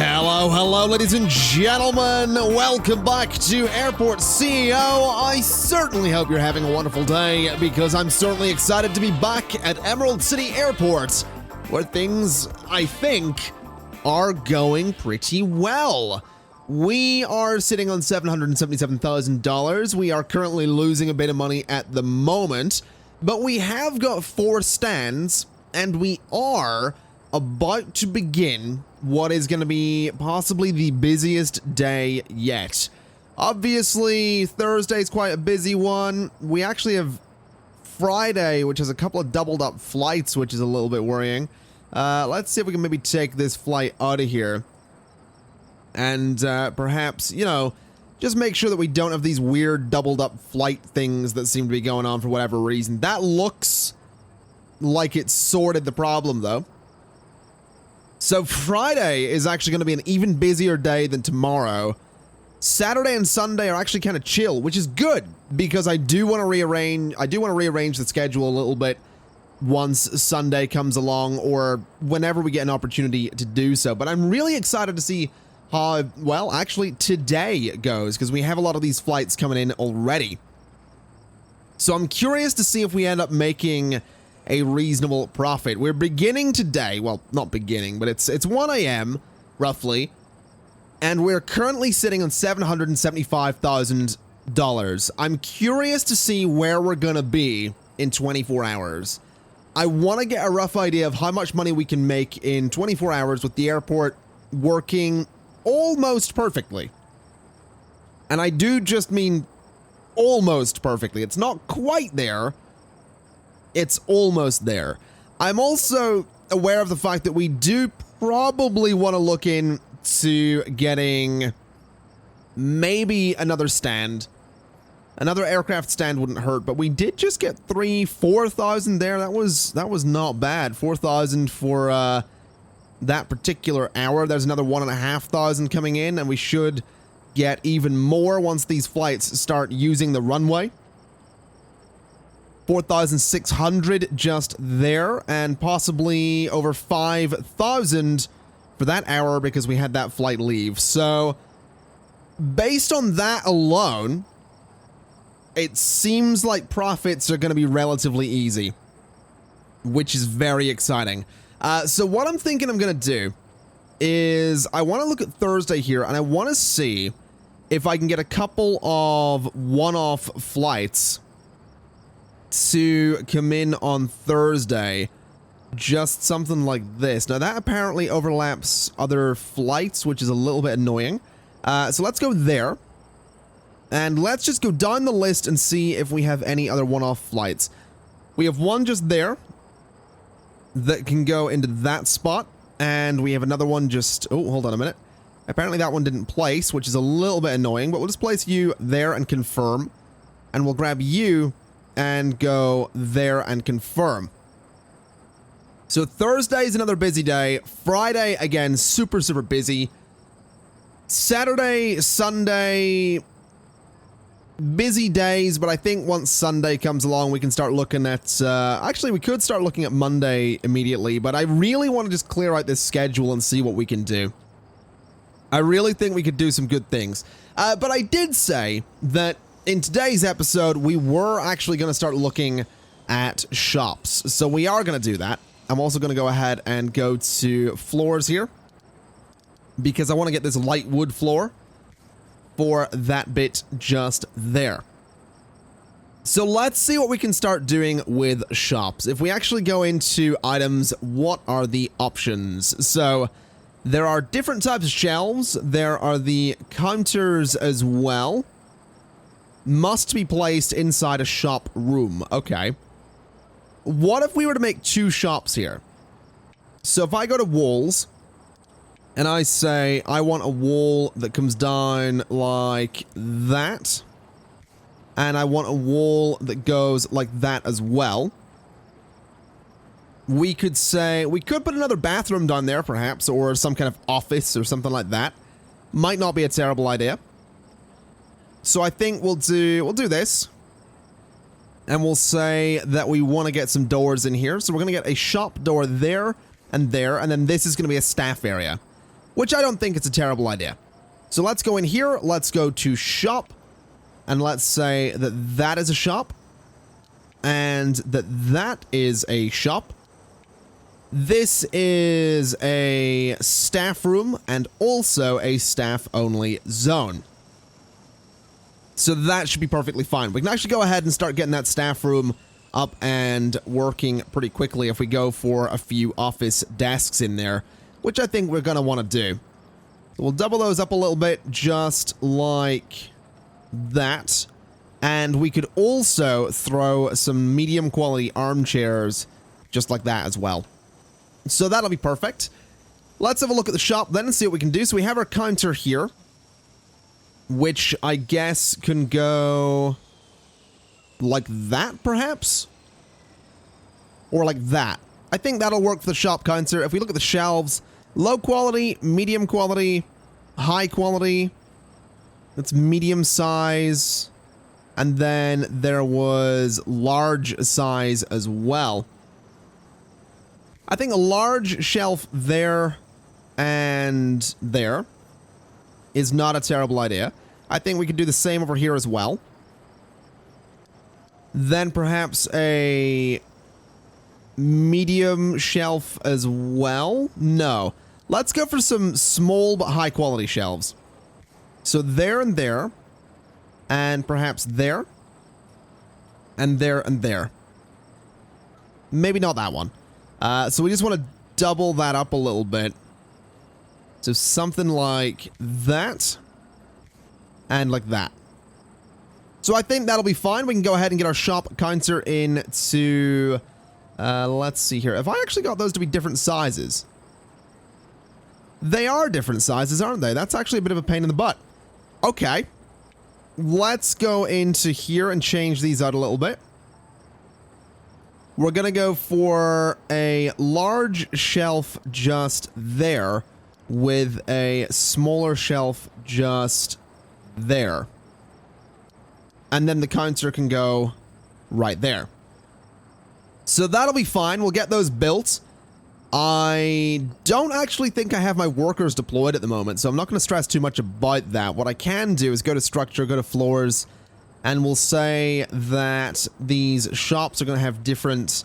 Hello, ladies and gentlemen. Welcome back to Airport CEO. I certainly hope you're having a wonderful day because I'm certainly excited to be back at Emerald City Airport, where things, I think, are going pretty well. We are sitting on $777,000. We are currently losing a bit of money at the moment, but we have got 4 stands, and we are about to begin what is going to be possibly the busiest day yet. Obviously, Thursday's quite a busy one. We actually have Friday, which has a couple of doubled up flights, which is a little bit worrying. Let's see if we can maybe take this flight out of here. And perhaps, you know, just make sure that we don't have these weird doubled up flight things that seem to be going on for whatever reason. That looks like it's sorted the problem, though. So Friday is actually going to be an even busier day than tomorrow. Saturday and Sunday are actually kind of chill, which is good because I do want to rearrange the schedule a little bit once Sunday comes along or whenever we get an opportunity to do so. But I'm really excited to see how, well, actually today goes because we have a lot of these flights coming in already. So I'm curious to see if we end up making a reasonable profit. We're beginning today, well, not beginning, but it's 1 a.m. roughly, and we're currently sitting on $775,000. I'm curious to see where we're gonna be in 24 hours. I want to get a rough idea of how much money we can make in 24 hours with the airport working almost perfectly. And I do just mean almost perfectly. It's not quite there. It's almost there. I'm also aware of the fact that we do probably want to look into getting maybe another stand. Another aircraft stand wouldn't hurt, but we did just get 4,000 there. That was not bad. 4,000 for that particular hour. There's another 1,500 coming in, and we should get even more once these flights start using the runway. 4,600 just there, and possibly over 5,000 for that hour because we had that flight leave. So, based on that alone, it seems like profits are going to be relatively easy, which is very exciting. So what I'm thinking I'm going to do is I want to look at Thursday here, and I want to see if I can get a couple of one-off flights to come in on Thursday. Just something like this. Now that apparently overlaps other flights, which is a little bit annoying. So let's go there. And let's just go down the list and see if we have any other one-off flights. We have one just there that can go into that spot. And we have another one just... Oh, hold on a minute. Apparently that one didn't place, which is a little bit annoying. But we'll just place you there and confirm. And we'll grab you and go there and confirm. So Thursday is another busy day. Friday, again, super busy. Saturday, Sunday, busy days, but I think once Sunday comes along, we can start looking at... actually, we could start looking at Monday immediately, but I really want to just clear out this schedule and see what we can do. I really think we could do some good things. But I did say that in today's episode, we were actually going to start looking at shops. So we are going to do that. I'm also going to go ahead and go to floors here because I want to get this light wood floor for that bit just there. So let's see what we can start doing with shops. If we actually go into items, what are the options? So there are different types of shelves. There are the counters as well. Must be placed inside a shop room. Okay. What if we were to make 2 shops here? So if I go to walls and I say I want a wall that comes down like that, and I want a wall that goes like that as well. We could say, we could put another bathroom down there perhaps, or some kind of office or something like that. Might not be a terrible idea. So I think we'll do this. And we'll say that we want to get some doors in here. So we're going to get a shop door there, and then this is going to be a staff area. which I don't think it's a terrible idea. So let's go in here, let's go to shop, and let's say that that is a shop, and that is a shop. This is a staff room and also a staff-only zone. So that should be perfectly fine. We can actually go ahead and start getting that staff room up and working pretty quickly if we go for a few office desks in there, which I think we're going to want to do. We'll double those up a little bit, just like that. And we could also throw some medium quality armchairs just like that as well. So that'll be perfect. Let's have a look at the shop then and see what we can do. So we have our counter here, which I guess can go like that, perhaps? Or like that. I think that'll work for the shop counter. If we look at the shelves, low quality, medium quality, high quality. That's medium size. And then there was large size as well. I think a large shelf there and there is not a terrible idea. I think we could do the same over here as well. Then perhaps a medium shelf as well. No. Let's go for some small but high quality shelves. So there and there. And perhaps there. And there and there. Maybe not that one. So we just want to double that up a little bit. So something like that. And like that. So I think that'll be fine. We can go ahead and get our shop counter into... let's see here. Have I actually got those to be different sizes? They are different sizes, aren't they? That's actually a bit of a pain in the butt. Okay. Let's go into here and change these out a little bit. We're going to go for a large shelf just there with a smaller shelf just there. And then the counter can go right there. So that'll be fine. We'll get those built. I don't actually think I have my workers deployed at the moment, so I'm not going to stress too much about that. What I can do is go to structure, go to floors, and we'll say that these shops are going to have different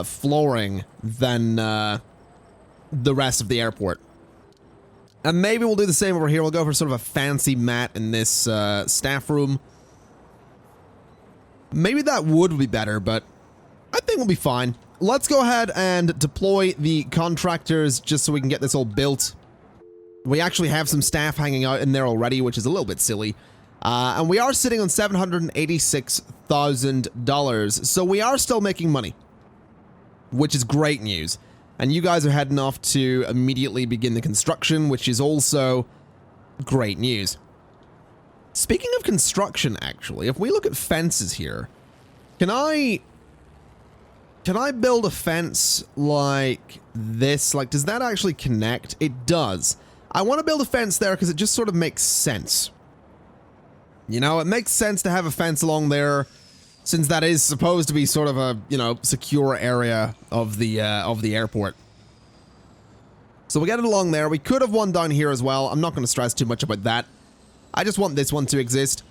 flooring than the rest of the airport. And maybe we'll do the same over here. We'll go for sort of a fancy mat in this staff room. Maybe that would be better, but I think we'll be fine. Let's go ahead and deploy the contractors just so we can get this all built. We actually have some staff hanging out in there already, which is a little bit silly. And we are sitting on $786,000. So we are still making money, which is great news. And you guys are heading off to immediately begin the construction, which is also great news. Speaking of construction, actually, if we look at fences here, can I build a fence like this? Like, does that actually connect? It does. I want to build a fence there because it just sort of makes sense. You know, it makes sense to have a fence along there since that is supposed to be sort of a, you know, secure area of the airport. So we get it along there. We could have one down here as well. I'm not going to stress too much about that. I just want this one to exist.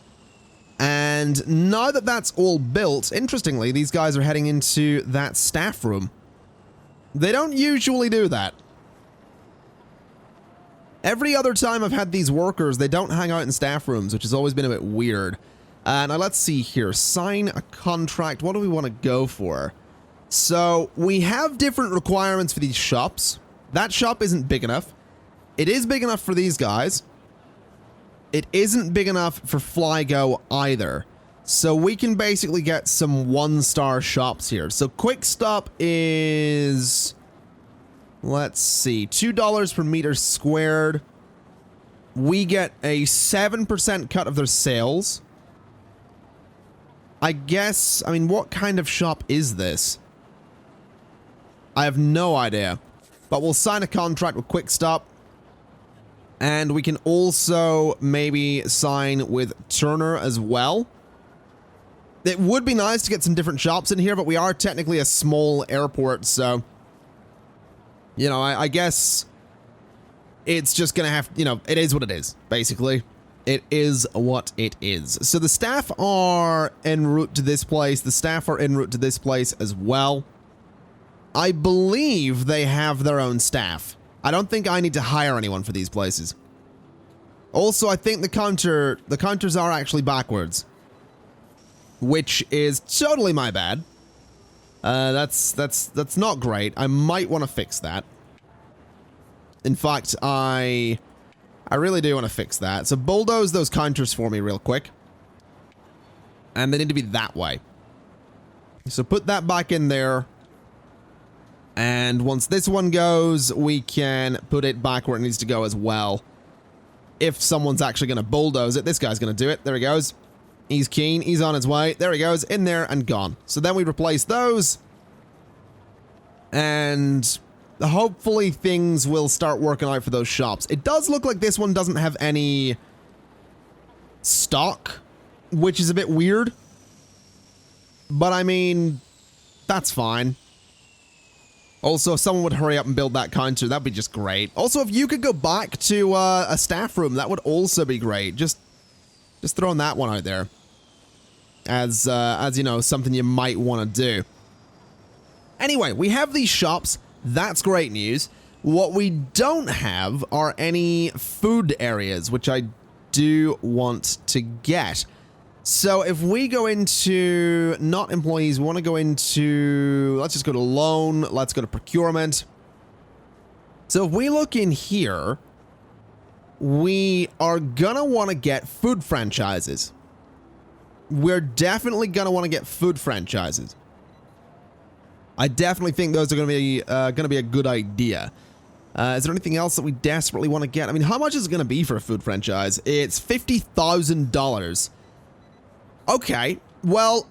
And now that that's all built, interestingly, these guys are heading into that staff room. They don't usually do that. Every other time I've had these workers, they don't hang out in staff rooms, which has always been a bit weird. Now let's see here. Sign a contract. What do we want to go for? So we have different requirements for these shops. That shop isn't big enough. It is big enough for these guys. It isn't big enough for Flygo either. So we can basically get some one-star shops here. So Quick Stop is... let's see. $2 per meter squared. We get a 7% cut of their sales. I guess... I mean, what kind of shop is this? I have no idea. But we'll sign a contract with Quick Stop. And we can also maybe sign with Turner as well. It would be nice to get some different shops in here, but we are technically a small airport, so... you know, I guess it's just gonna have, you know, it is what it is, basically. It is what it is. So the staff are en route to this place. The staff are en route to this place as well. I believe they have their own staff. I don't think I need to hire anyone for these places. Also, I think the counters are actually backwards, which is totally my bad. That's not great. I might want to fix that. In fact, I really do want to fix that. So bulldoze those counters for me real quick. And they need to be that way. So put that back in there. And once this one goes, we can put it back where it needs to go as well. If someone's actually going to bulldoze it, this guy's going to do it. There he goes. He's keen. He's on his way. There he goes. In there and gone. So then we replace those. And hopefully things will start working out for those shops. It does look like this one doesn't have any stock, which is a bit weird. But I mean, that's fine. Also, if someone would hurry up and build that counter, that'd be just great. Also, if you could go back to a staff room, that would also be great. Just throwing that one out there. As you know, something you might want to do. Anyway, we have these shops. That's great news. What we don't have are any food areas, which I do want to get. So if we go into not employees, we want to go into, let's just go to loan. Let's go to procurement. So if we look in here, we are gonna want to get food franchises. We're definitely gonna want to get food franchises. I definitely think those are gonna be a good idea. Is there anything else that we desperately want to get? I mean, how much is it gonna be for a food franchise? It's $50,000. Okay, well,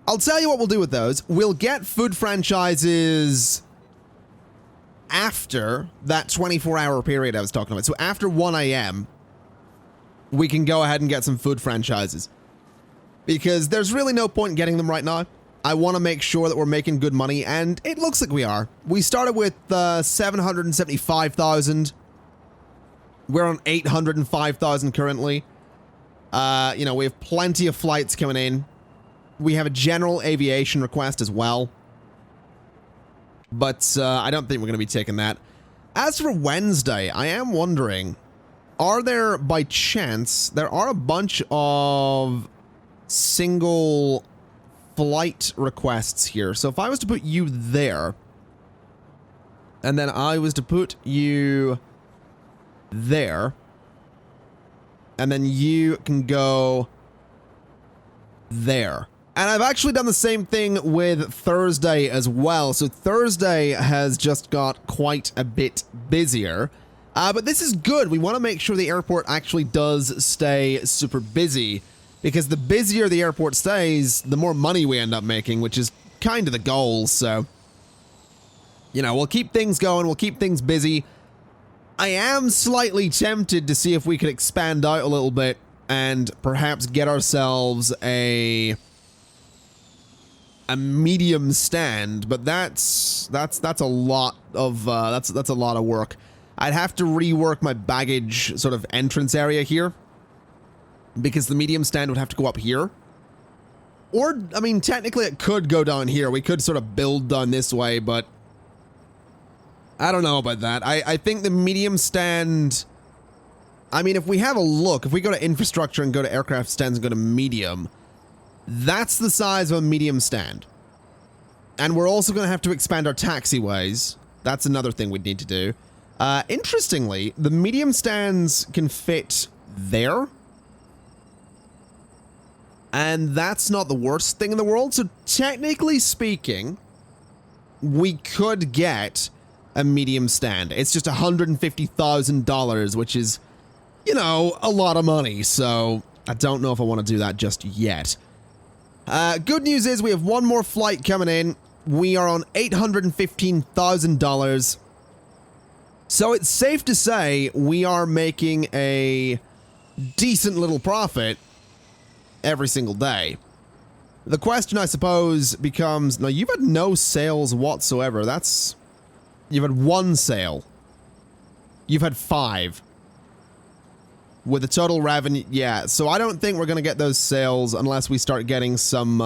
I'll tell you what we'll do with those. We'll get food franchises after that 24-hour period I was talking about. So after 1 a.m., we can go ahead and get some food franchises. Because there's really no point in getting them right now. I want to make sure that we're making good money, and it looks like we are. We started with 775,000. We're on 805,000 currently. You know, we have plenty of flights coming in. We have a general aviation request as well. But I don't think we're going to be taking that. As for Wednesday, I am wondering, are there, by chance, there are a bunch of single flight requests here. So if I was to put you there, and then I was to put you there, and then you can go there. And I've actually done the same thing with Thursday as well. So Thursday has just got quite a bit busier. But this is good. We want to make sure the airport actually does stay super busy. Because the busier the airport stays, the more money we end up making, which is kind of the goal. So, you know, we'll keep things going. We'll keep things busy. I am slightly tempted to see if we could expand out a little bit and perhaps get ourselves a medium stand, but that's a lot of that's a lot of work. I'd have to rework my baggage sort of entrance area here because the medium stand would have to go up here. Or, I mean, technically it could go down here. We could sort of build down this way, but I don't know about that. I think the medium stand, I mean, if we have a look, if we go to infrastructure and go to aircraft stands and go to medium, that's the size of a medium stand. And we're also going to have to expand our taxiways. That's another thing we'd need to do. Interestingly, the medium stands can fit there. And that's not the worst thing in the world. So technically speaking, we could get a medium stand. It's just $150,000, which is, you know, a lot of money. So I don't know if I want to do that just yet. Good news is we have one more flight coming in. We are on $815,000. So it's safe to say we are making a decent little profit every single day. The question, I suppose, becomes, now you've had no sales whatsoever. You've had one sale. You've had 5. With the total revenue, yeah. So I don't think we're going to get those sales unless we start getting some,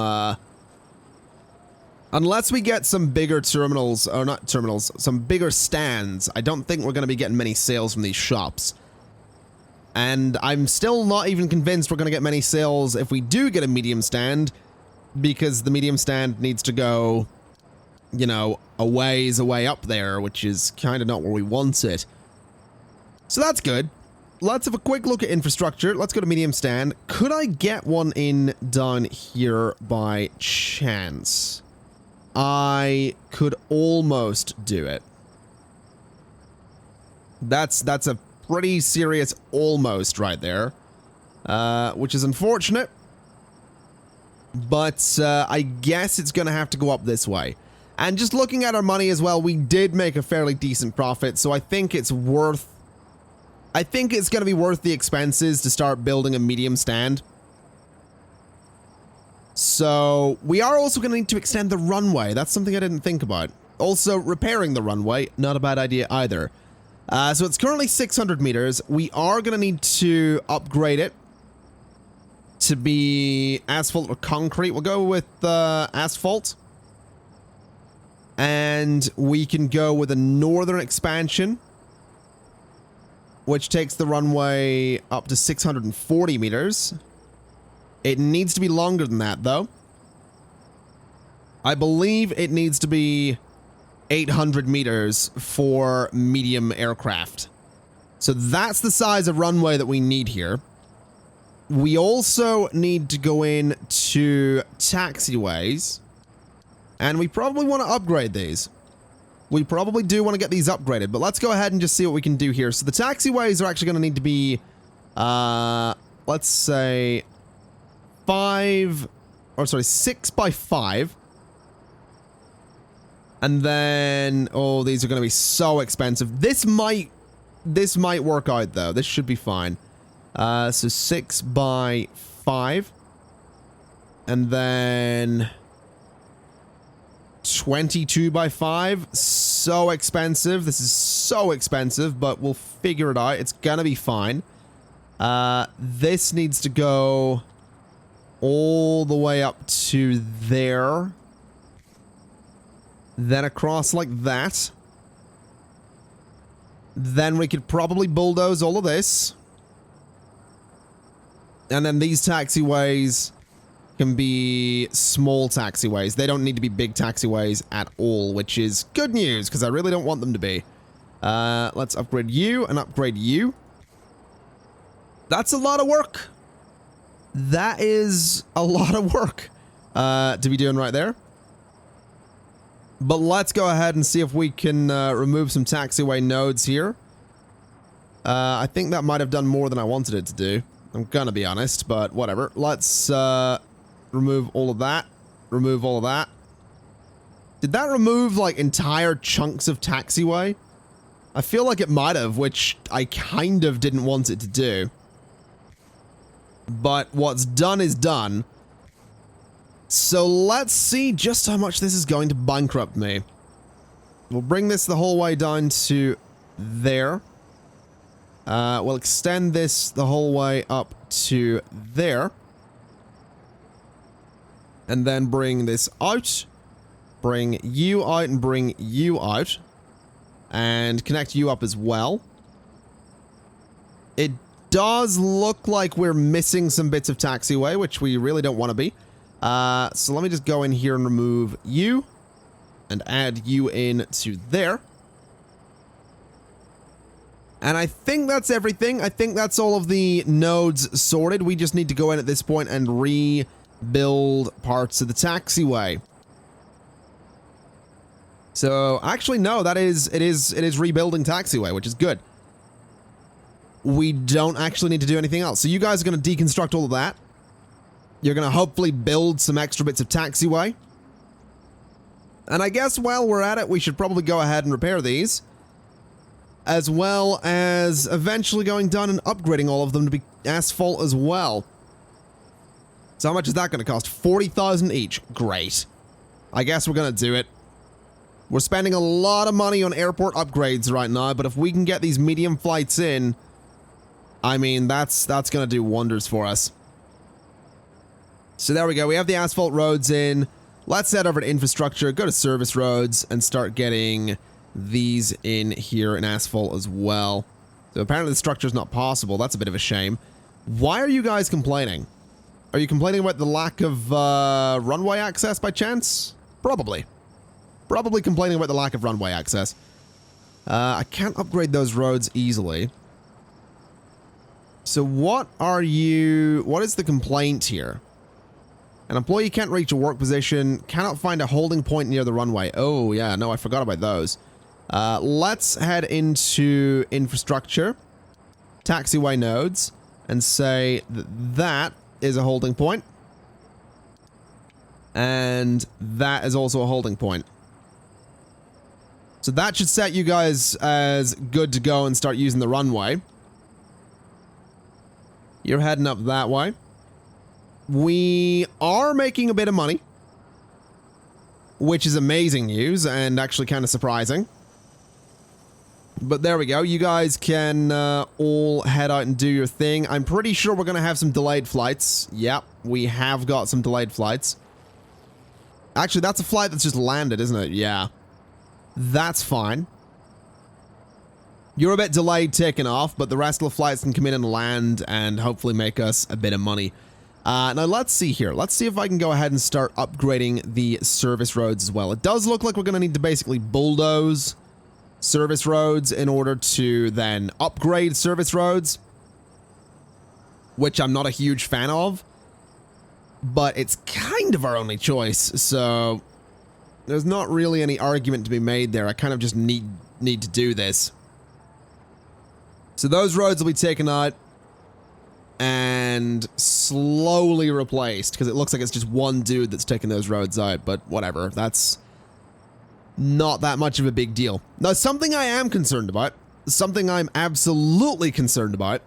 unless we get some bigger terminals, or not terminals, some bigger stands. I don't think we're going to be getting many sales from these shops. And I'm still not even convinced we're going to get many sales if we do get a medium stand, because the medium stand needs to go, you know, a ways away up there, which is kind of not where we want it. So that's good. Let's have a quick look at infrastructure. Let's go to medium stand. Could I get one in down here by chance? I could almost do it. That's a pretty serious almost right there, which is unfortunate. But I guess it's going to have to go up this way. And just looking at our money as well, we did make a fairly decent profit, so I think it's worth... I think it's going to be worth the expenses to start building a medium stand. So we are also going to need to extend the runway. That's something I didn't think about. Also, repairing the runway, not a bad idea either. So it's currently 600 meters. We are going to need to upgrade it to be asphalt or concrete. We'll go with asphalt. And we can go with a northern expansion, which takes the runway up to 640 meters. It needs to be longer than that, though. I believe it needs to be 800 meters for medium aircraft. So that's the size of runway that we need here. We also need to go in to taxiways. And we probably want to upgrade these. We probably do want to get these upgraded, but let's go ahead and just see what we can do here. So the taxiways are actually going to need to be, let's say 6 by 5. And then, oh, these are going to be so expensive. This might work out though. This should be fine. So 6 by 5. And then 22 by 5. So expensive. This is so expensive, but we'll figure it out. It's gonna be fine. This needs to go all the way up to there. Then across like that. Then we could probably bulldoze all of this. And then these taxiways can be small taxiways. They don't need to be big taxiways at all, which is good news, because I really don't want them to be. Let's upgrade you and upgrade you. That's a lot of work. That is a lot of work to be doing right there. But let's go ahead and see if we can remove some taxiway nodes here. I think that might have done more than I wanted it to do. I'm gonna be honest, but whatever. Let's remove all of that. Remove all of that. Did that remove, like, entire chunks of taxiway? I feel like it might have, which I kind of didn't want it to do. But what's done is done. So let's see just how much this is going to bankrupt me. We'll bring this the whole way down to there. We'll extend this the whole way up to there. And then bring this out. Bring you out and bring you out. And connect you up as well. It does look like we're missing some bits of taxiway, which we really don't want to be. So let me just go in here and remove you. And add you in to there. And I think that's everything. I think that's all of the nodes sorted. We just need to go in at this point and rebuild parts of the taxiway. So, actually, no, it is rebuilding taxiway, which is good. We don't actually need to do anything else. So you guys are going to deconstruct all of that. You're going to hopefully build some extra bits of taxiway. And I guess while we're at it, we should probably go ahead and repair these. As well as eventually going down and upgrading all of them to be asphalt as well. So how much is that going to cost? 40,000 each. Great. I guess we're going to do it. We're spending a lot of money on airport upgrades right now, but if we can get these medium flights in, I mean, that's going to do wonders for us. So there we go. We have the asphalt roads in. Let's head over to infrastructure, go to service roads, and start getting these in here in asphalt as well. So apparently the structure is not possible. That's a bit of a shame. Why are you guys complaining? Are you complaining about the lack of runway access by chance? Probably. Probably complaining about the lack of runway access. I can't upgrade those roads easily. So what is the complaint here? An employee can't reach a work position, cannot find a holding point near the runway. Oh, yeah, no, I forgot about those. Let's head into infrastructure, taxiway nodes, and say that is a holding point. And that is also a holding point. So that should set you guys as good to go and start using the runway. You're heading up that way. We are making a bit of money, which is amazing news and actually kind of surprising. But there we go. You guys can all head out and do your thing. I'm pretty sure we're going to have some delayed flights. Yep, we have got some delayed flights. Actually, that's a flight that's just landed, isn't it? Yeah. That's fine. You're a bit delayed taking off, but the rest of the flights can come in and land and hopefully make us a bit of money. Now, let's see here. Let's see if I can go ahead and start upgrading the service roads as well. It does look like we're going to need to basically bulldoze service roads in order to then upgrade service roads, which I'm not a huge fan of, but it's kind of our only choice, so there's not really any argument to be made there. I kind of just need to do this. So those roads will be taken out and slowly replaced, because it looks like it's just one dude that's taking those roads out, but whatever. That's not that much of a big deal. Now, something I am concerned about, something I'm absolutely concerned about,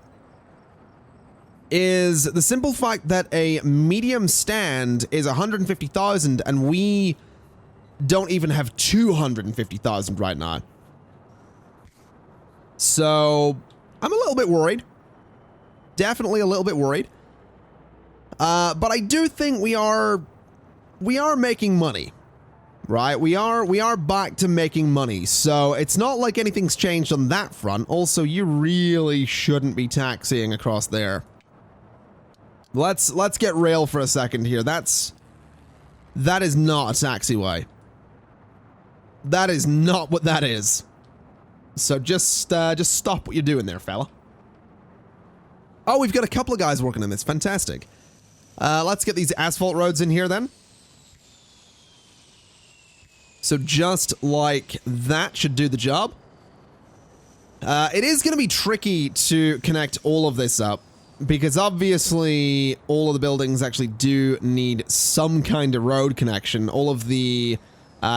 is the simple fact that a medium stand is 150,000 and we don't even have 250,000 right now. So I'm a little bit worried. Definitely a little bit worried. But I do think we are making money, right? We are back to making money. So it's not like anything's changed on that front. Also, you really shouldn't be taxiing across there. Let's get real for a second here. That is not a taxiway. That is not what that is. So just stop what you're doing there, fella. Oh, we've got a couple of guys working on this. Fantastic. Let's get these asphalt roads in here then. So just like that should do the job. It is going to be tricky to connect all of this up, because obviously all of the buildings actually do need some kind of road connection. All of the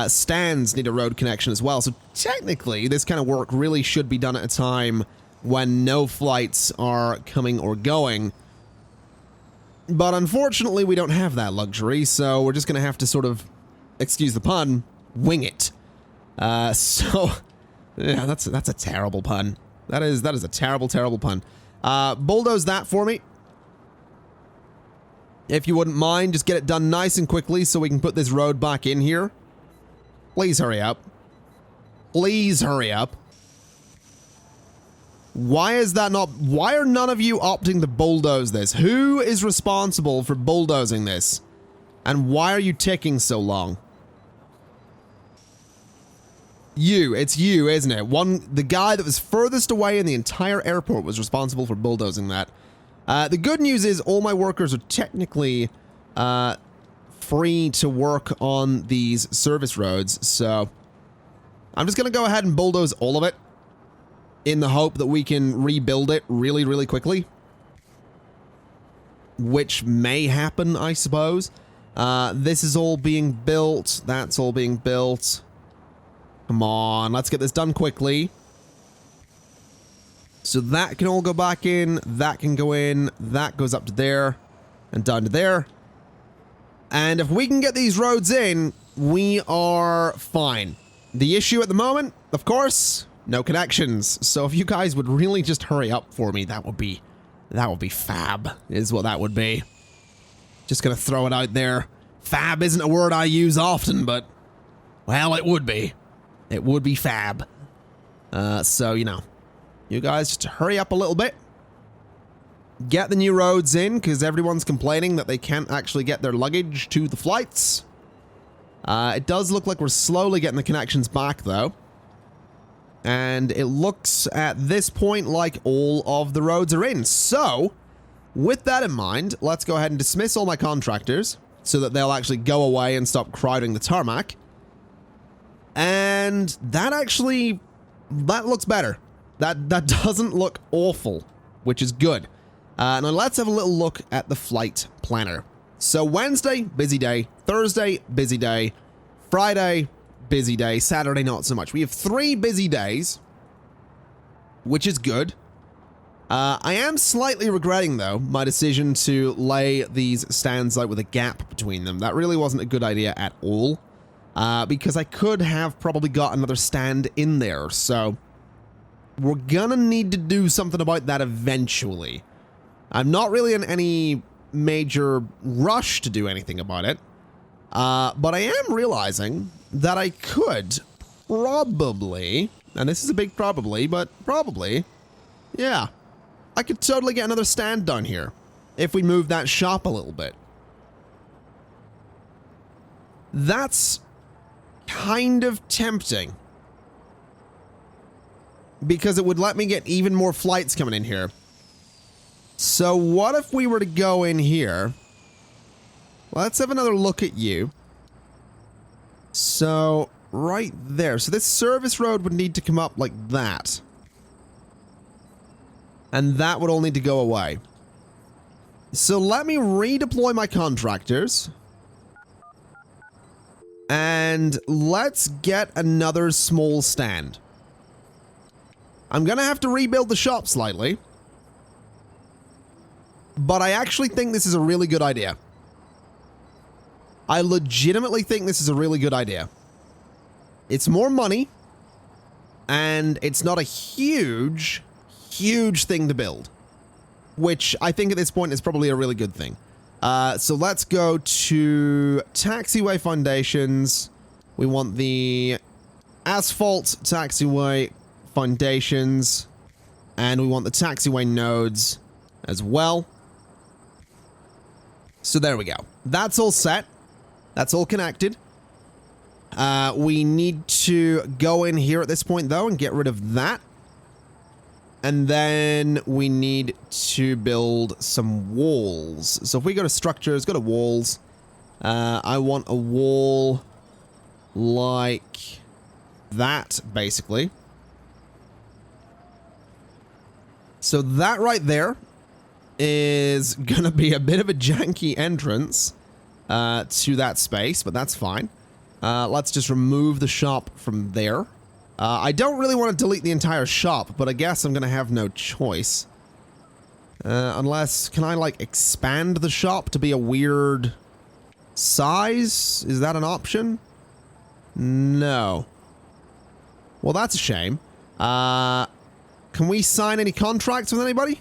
stands need a road connection as well. So technically, this kind of work really should be done at a time when no flights are coming or going. But unfortunately, we don't have that luxury, so we're just going to have to sort of, excuse the pun, wing it. So, yeah, that's a terrible pun. That is a terrible, terrible pun. Bulldoze that for me. If you wouldn't mind, just get it done nice and quickly so we can put this road back in here. Please hurry up. Please hurry up. Why are none of you opting to bulldoze this? Who is responsible for bulldozing this? And why are you taking so long? It's you, isn't it? The guy that was furthest away in the entire airport was responsible for bulldozing that. The good news is all my workers are technically free to work on these service roads, so I'm just going to go ahead and bulldoze all of it in the hope that we can rebuild it really, really quickly. Which may happen, I suppose. This is all being built. That's all being built. Come on, let's get this done quickly. So that can all go back in. That can go in. That goes up to there. And down to there. And if we can get these roads in, we are fine. The issue at the moment, of course, no connections. So if you guys would really just hurry up for me, that would be fab, is what that would be. Just gonna throw it out there. Fab isn't a word I use often, but, well, it would be. It would be fab. So, you know, you guys just hurry up a little bit. Get the new roads in, because everyone's complaining that they can't actually get their luggage to the flights. It does look like we're slowly getting the connections back, though. And it looks at this point like all of the roads are in. So, with that in mind, let's go ahead and dismiss all my contractors so that they'll actually go away and stop crowding the tarmac. And that actually, that looks better. That doesn't look awful, which is good. Now let's have a little look at the flight planner. So Wednesday, busy day. Thursday, busy day. Friday, busy day. Saturday, not so much. We have 3 busy days, which is good. I am slightly regretting, though, my decision to lay these stands out with a gap between them. That really wasn't a good idea at all, because I could have probably got another stand in there. So we're gonna need to do something about that eventually. I'm not really in any major rush to do anything about it, but I am realizing that I could probably, and this is a big probably, but probably, yeah, I could totally get another stand done here if we move that shop a little bit. That's kind of tempting, because it would let me get even more flights coming in here. So what if we were to go in here? Let's have another look at you. So, right there. So this service road would need to come up like that. And that would all need to go away. So let me redeploy my contractors. And let's get another small stand. I'm gonna have to rebuild the shop slightly. But I actually think this is a really good idea. I legitimately think this is a really good idea. It's more money, and it's not a huge thing to build, which I think at this point is probably a really good thing. So let's go to taxiway foundations. We want the asphalt taxiway foundations, and we want the taxiway nodes as well. So there we go. That's all set. That's all connected. We need to go in here at this point, though, and get rid of that. And then we need to build some walls. So if we go to structures, go to walls. I want a wall like that, basically. So that right there is going to be a bit of a janky entrance to that space, but that's fine. Let's just remove the shop from there. I don't really want to delete the entire shop, but I guess I'm going to have no choice. Unless, can I, like, expand the shop to be a weird size? Is that an option? No. Well, that's a shame. Can we sign any contracts with anybody?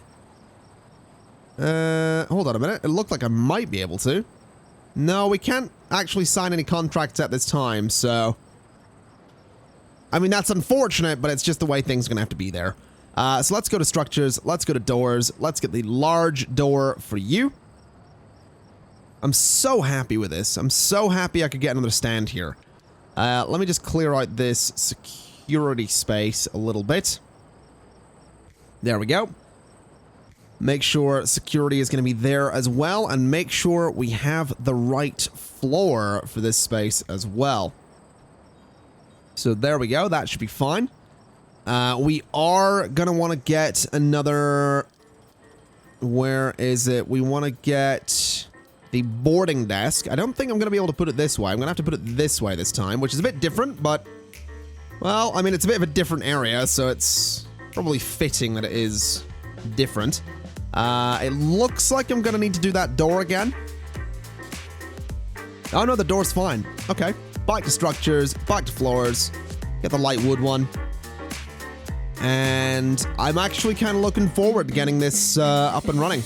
Hold on a minute. It looked like I might be able to. No, we can't actually sign any contracts at this time, so... I mean, that's unfortunate, but it's just the way things are going to have to be there. So let's go to structures. Let's go to doors. Let's get the large door for you. I'm so happy with this. I'm so happy I could get another stand here. Let me just clear out this security space a little bit. There we go. Make sure security is going to be there as well, and make sure we have the right floor for this space as well. So there we go. That should be fine. We are going to want to get another... Where is it? We want to get the boarding desk. I don't think I'm going to be able to put it this way. I'm going to have to put it this way this time, which is a bit different, but... Well, I mean, it's a bit of a different area, so it's probably fitting that it is different. It looks like I'm going to need to do that door again. Oh, no, the door's fine. Okay. Back to structures, back to floors. Get the light wood one. And I'm actually kind of looking forward to getting this up and running.